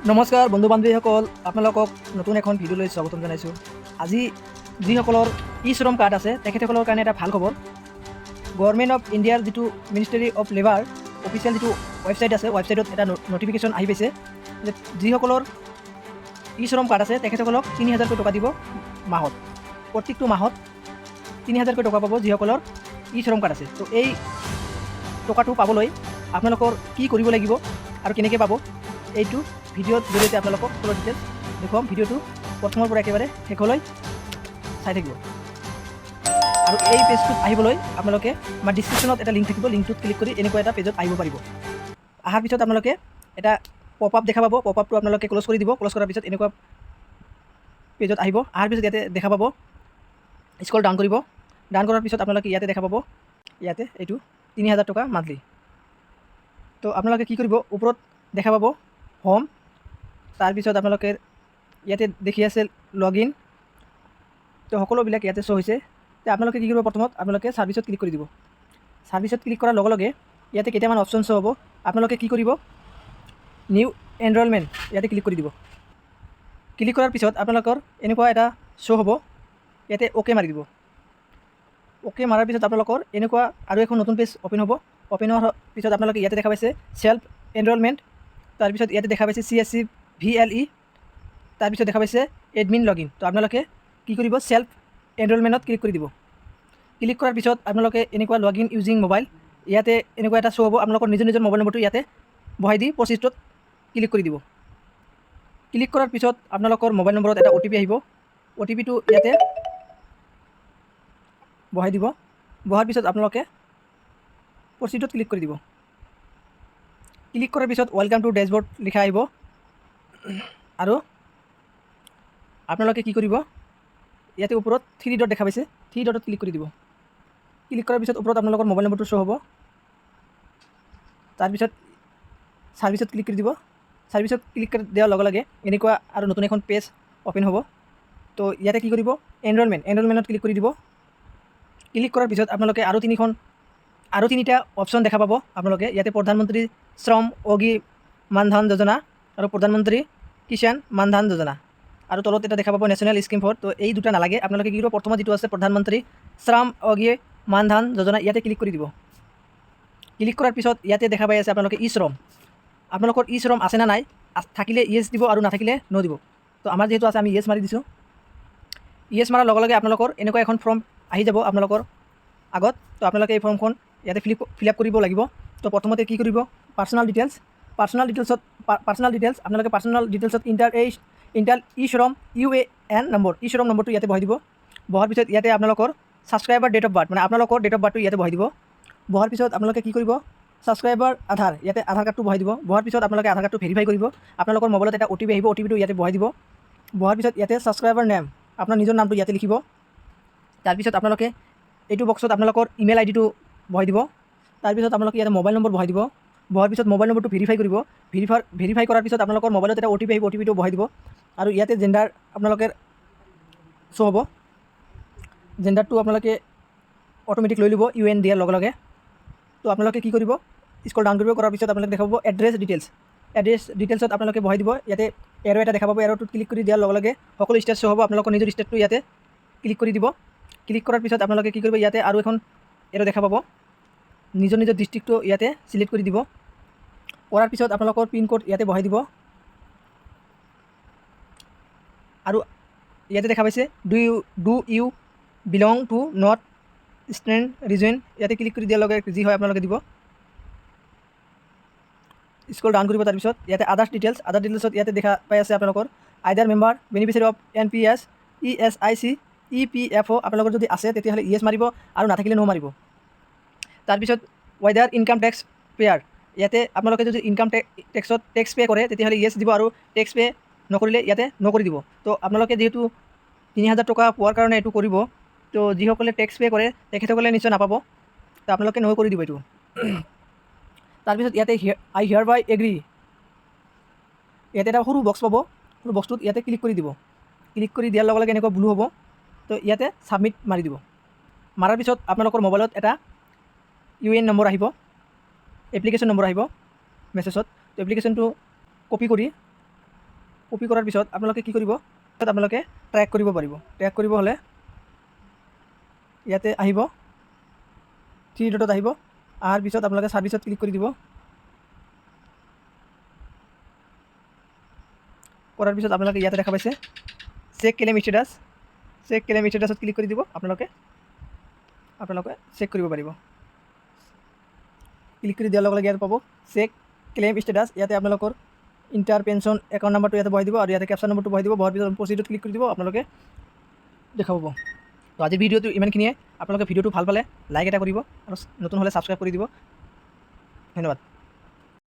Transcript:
নমস্কাৰ বন্ধু বান্ধৱীসকল, আপোনালোকক নতুন এখন ভিডিঅ'লৈ স্বাগতম জনাইছোঁ। আজি যিসকলৰ ই শ্ৰম কাৰ্ড আছে তেখেতসকলৰ কাৰণে এটা ভাল খবৰ। গভৰ্ণমেণ্ট অফ ইণ্ডিয়াৰ যিটো মিনিষ্ট্ৰী অফ লেবাৰ অফিচিয়েল যিটো ৱেবছাইট আছে, ৱেবছাইটত এটা নটিফিকেশ্যন আহি পাইছে যে যিসকলৰ ই শ্ৰম কাৰ্ড আছে তেখেতসকলক ৩,০০০কৈ টকা দিব মাহত। প্ৰত্যেকটো মাহত ৩,০০০কৈ টকা পাব যিসকলৰ ই শ্ৰম কাৰ্ড আছে। তো এই টকাটো পাবলৈ আপোনালোকৰ কি কৰিব লাগিব আৰু কেনেকৈ পাব, এইটো ভিডিঅ'ৰ জৰিয়তে আপোনালোকক ফুল ডিটেইলছ দেখুৱাম। ভিডিঅ'টো প্ৰথমৰ পৰা একেবাৰে শেষলৈ চাই থাকিব। আৰু এই পেজটোত আহিবলৈ আপোনালোকে আমাৰ ডিছক্ৰিপশ্যনত এটা লিংক থাকিব, লিংকটোত ক্লিক কৰি এনেকুৱা এটা পেজত আহিব পাৰিব। অহাৰ পিছত আপোনালোকে এটা পপ আপ দেখা পাব, পপ আপটো আপোনালোকে ক্ল'জ কৰি দিব। ক্ল'জ কৰাৰ পিছত এনেকুৱা পেজত আহিব। অহাৰ পিছত ইয়াতে দেখা পাব, স্ক্ৰল ডাউন কৰিব। ডাউন কৰাৰ পিছত আপোনালোকে ইয়াতে দেখা পাব, ইয়াতে এইটো ৩,০০০ টকা মান্থলি। তো আপোনালোকে কি কৰিব, ওপৰত দেখা পাব হোম, তাৰপিছত আপোনালোকে ইয়াতে দেখি আছে লগ ইন। তো সকলোবিলাক ইয়াতে শ্ব' হৈছে। তো আপোনালোকে কি কৰিব, প্ৰথমত আপোনালোকে ছাৰ্ভিচত ক্লিক কৰি দিব। ছাৰ্ভিচত ক্লিক কৰাৰ লগে লগে ইয়াতে কেইটামান অপশ্যন শ্ব' হ'ব। আপোনালোকে কি কৰিব, নিউ এনৰলমেণ্ট ইয়াতে ক্লিক কৰি দিব। ক্লিক কৰাৰ পিছত আপোনালোকৰ এনেকুৱা এটা শ্ব' হ'ব, ইয়াতে অ'কে মাৰি দিব। অ'কে মাৰাৰ পিছত আপোনালোকৰ এনেকুৱা আৰু এখন নতুন পেজ অ'পেন হ'ব। অ'পেন হোৱাৰ পিছত আপোনালোকে ইয়াতে দেখা পাইছে ছেল্ফ এনৰলমেণ্ট, তাৰপিছত ইয়াতে দেখা পাইছে CSC VLE, তাৰপিছত দেখা পাইছে এডমিন লগইন। তো আপোনালোকে কি কৰিব, ছেল্ফ এনৰলমেণ্টত ক্লিক কৰি দিব। ক্লিক কৰাৰ পিছত আপোনালোকে এনেকুৱা লগ ইন ইউজিং মোবাইল, ইয়াতে এনেকুৱা এটা শ্ব' হ'ব। আপোনালোকৰ নিজৰ মোবাইল নম্বৰটো ইয়াতে বহাই দি প্ৰচিছটোত ক্লিক কৰি দিব। ক্লিক কৰাৰ পিছত আপোনালোকৰ মোবাইল নম্বৰত এটা OTP আহিব। OTPটো ইয়াতে বহাই দিব। বহাৰ পিছত আপোনালোকে প্ৰচিডত ক্লিক কৰি দিব। ক্লিক কৰাৰ পিছত ৱেলকাম টু ডেছবৰ্ড লিখা আহিব। আৰু আপোনালোকে কি কৰিব, ইয়াতে ওপৰত 3 ডট দেখা পাইছে, 3 ডটত ক্লিক কৰি দিব। ক্লিক কৰাৰ পিছত ওপৰত আপোনালোকৰ মোবাইল নম্বৰটো শ্ব' হ'ব। তাৰপিছত ছাৰ্ভিচত ক্লিক কৰি দিব। ছাৰ্ভিচত ক্লিক কৰি দিয়াৰ লগে লগে এনেকুৱা আৰু নতুন এখন পেজ অ'পেন হ'ব। তো ইয়াতে কি কৰিব, এনৰলমেণ্টত ক্লিক কৰি দিব। ক্লিক কৰাৰ পিছত আপোনালোকে আৰু তিনিটা অপশ্যন দেখা পাব। আপোনালোকে ইয়াতে প্ৰধানমন্ত্ৰী শ্ৰম যোগী মানধন যোজনা আৰু প্ৰধানমন্ত্ৰী কিষাণ মানধন যোজনা, আৰু তলত এটা দেখা পাব নেশ্যনেল স্কিম ফৰ। তো এই দুটা নালাগে, আপোনালোকে কি কৰিব, প্ৰথমত যিটো আছে প্ৰধানমন্ত্ৰী শ্ৰম যোগী মানধন যোজনা, ইয়াতে ক্লিক কৰি দিব। ক্লিক কৰাৰ পিছত ইয়াতে দেখা পাই আছে আপোনালোকে ই শ্ৰম। আপোনালোকৰ ই শ্ৰম আছে নে নাই, থাকিলে ইয়েছ দিব আৰু নাথাকিলে ন' দিব। তো আমাৰ যিহেতু আছে, আমি ইয়েছ মাৰি দিছোঁ। ইয়েছ মাৰাৰ লগে লগে আপোনালোকৰ এনেকুৱা এখন ফৰ্ম আহি যাব আপোনালোকৰ আগত। তো আপোনালোকে এই ফৰ্মখন ইয়াতে ফিল আপ কৰিব লাগিব। তো প্ৰথমতে কি কৰিব, পাৰ্চনেল ডিটেইলছ আপোনালোকে পাৰ্চনেল ডিটেইলছত ইণ্টাৰ ই শ্ৰম UAN নম্বৰ, ই শ্ৰম নম্বৰটো ইয়াতে বহাই দিব। বহাৰ পিছত ইয়াতে আপোনালোকৰ ছাবস্ক্ৰাইবাৰ ডেট অফ বাৰ্থ, মানে আপোনালোকৰ ডেট অফ বাৰ্থটো ইয়াতে বহাই দিব। বহাৰ পিছত আপোনালোকে কি কৰিব, ছাবস্ক্ৰাইবাৰ আধাৰ, ইয়াতে আধাৰ কাৰ্ডটো বহাই দিব। বহাৰ পিছত আপোনালোকে আধাৰ কাৰ্ডটো ভেৰিফাই কৰিব। আপোনালোকৰ মোবাইলত এটা OTP আহিব, OTPটো ইয়াতে বহাই দিব। বহাৰ পিছত ইয়াতে ছাবস্ক্ৰাইবাৰ নেম, আপোনাৰ নিজৰ নামটো ইয়াতে লিখিব। তাৰপিছত আপোনালোকে এইটো বক্সত আপোনালোকৰ ইমেইল IDটো বহাই দিব। তাৰপিছত আপোনালোকে ইয়াতে মোবাইল নম্বৰ বহাই দিব। বহাৰ পিছত মোবাইল নম্বৰটো ভেৰিফাই কৰিব। ভেৰিফাই কৰাৰ পিছত আপোনালোকৰ মোবাইলত এটা OTP আহিব, OTPটো বহাই দিব। আৰু ইয়াতে জেণ্ডাৰ আপোনালোকে শ্ব' হ'ব। জেণ্ডাৰটো আপোনালোকে অট'মেটিক লৈ ল'ব UN দিয়াৰ লগে লগে। তো আপোনালোকে কি কৰিব, স্ক্ৰল ডাউন কৰিব। কৰাৰ পিছত আপোনালোকে দেখা পাব এড্ৰেছ ডিটেইলছত আপোনালোকে বহাই দিব। ইয়াতে এৰো এটা দেখা পাব, এৰোটোত ক্লিক কৰি দিয়াৰ লগে লগে সকলো ষ্টেট শ্ব' হ'ব। আপোনালোকৰ নিজৰ ষ্টেটটো ইয়াতে ক্লিক কৰি দিব। ক্লিক কৰাৰ পিছত আপোনালোকে কি কৰিব, ইয়াতে আৰু এখন এৰো দেখা পাব, নিজৰ ডিষ্ট্ৰিক্টটো ইয়াতে চিলেক্ট কৰি দিব। কৰাৰ পিছত আপোনালোকৰ পিনক'ড ইয়াতে বহাই দিব। আৰু ইয়াতে দেখা পাইছে do you belong to north eastern region, ইয়াতে ক্লিক কৰি দিয়াৰ লগে যি হয় আপোনালোকে দিব। স্ক্ৰল ডাউন কৰিব। তাৰপিছত ইয়াতে আদাৰ্ছ ডিটেইলছত ইয়াতে দেখা পাই আছে আপোনালোকৰ আইডাৰ member, beneficiary of NPS, ESIC, EPFO। আপোনালোকৰ যদি আছে তেতিয়াহ'লে ইয়েছ মাৰিব আৰু নাথাকিলে ন' মাৰিব। তাৰপিছত ৱেডাৰ ইনকাম টেক্স পেয়াৰ, ইয়াতে আপোনালোকে যদি ইনকাম টেক্স পে' কৰে তেতিয়াহ'লে ইয়েছ দিব, আৰু টেক্স পে' নকৰিলে ইয়াতে ন' কৰি দিব। তো আপোনালোকে যিহেতু ৩,০০০ টকা পোৱাৰ কাৰণে এইটো কৰিব, তো যিসকলে টেক্স পে' কৰে তেখেতসকলে নিশ্চয় নাপাব। তো আপোনালোকে ন' কৰি দিব এইটো। তাৰপিছত ইয়াতে আই হিয়াৰ বাই এগ্ৰী, ইয়াতে এটা সৰু বক্স পাব। সৰু বক্সটোত ইয়াতে ক্লিক কৰি দিব। ক্লিক কৰি দিয়াৰ লগে লগে এনেকুৱা ব্লু হ'ব। তো ইয়াতে ছাবমিট মাৰি দিব। মাৰাৰ পিছত আপোনালোকৰ মোবাইলত এটা UN নম্বৰ আহিব, এপ্লিকেশ্যন নম্বৰ আহিব মেছেজত। তো এপ্লিকেশ্যনটো কপি কৰি কপি কৰাৰ পিছত আপোনালোকে কি কৰিব, আপোনালোকে ট্ৰেক কৰিব পাৰিব। ট্ৰেক কৰিব হ'লে ইয়াতে আহিব, 3 ডটত আহিব, অহাৰ পিছত আপোনালোকে ছাৰ্ভিচত ক্লিক কৰি দিব। কৰাৰ পিছত আপোনালোকে ইয়াতে দেখা পাইছে check claim status, check claim ষ্টেটাছত ক্লিক কৰি দিব। আপোনালোকে চেক কৰিব পাৰিব। ক্লিক কৰি দিয়াৰ লগে লগে ইয়াত পাব চেক ক্লেইম ষ্টেটাছ। ইয়াতে আপোনালোকৰ ইণ্টাৰ পেঞ্চন একাউণ্ট নাম্বাৰটো ইয়াতে বহাই দিব আৰু ইয়াতে কেপচন নম্বৰটো বহাই দিব। বহাৰ পিছত প্ৰচিডত ক্লিক কৰি দিব, আপোনালোকে দেখা পাব। তো আজিৰ ভিডিঅ'টো ইমানখিনিয়ে। আপোনালোকে ভিডিঅ'টো ভাল পালে লাইক এটা কৰিব আৰু নতুন হ'লে ছাবস্ক্ৰাইব কৰি দিব। ধন্যবাদ।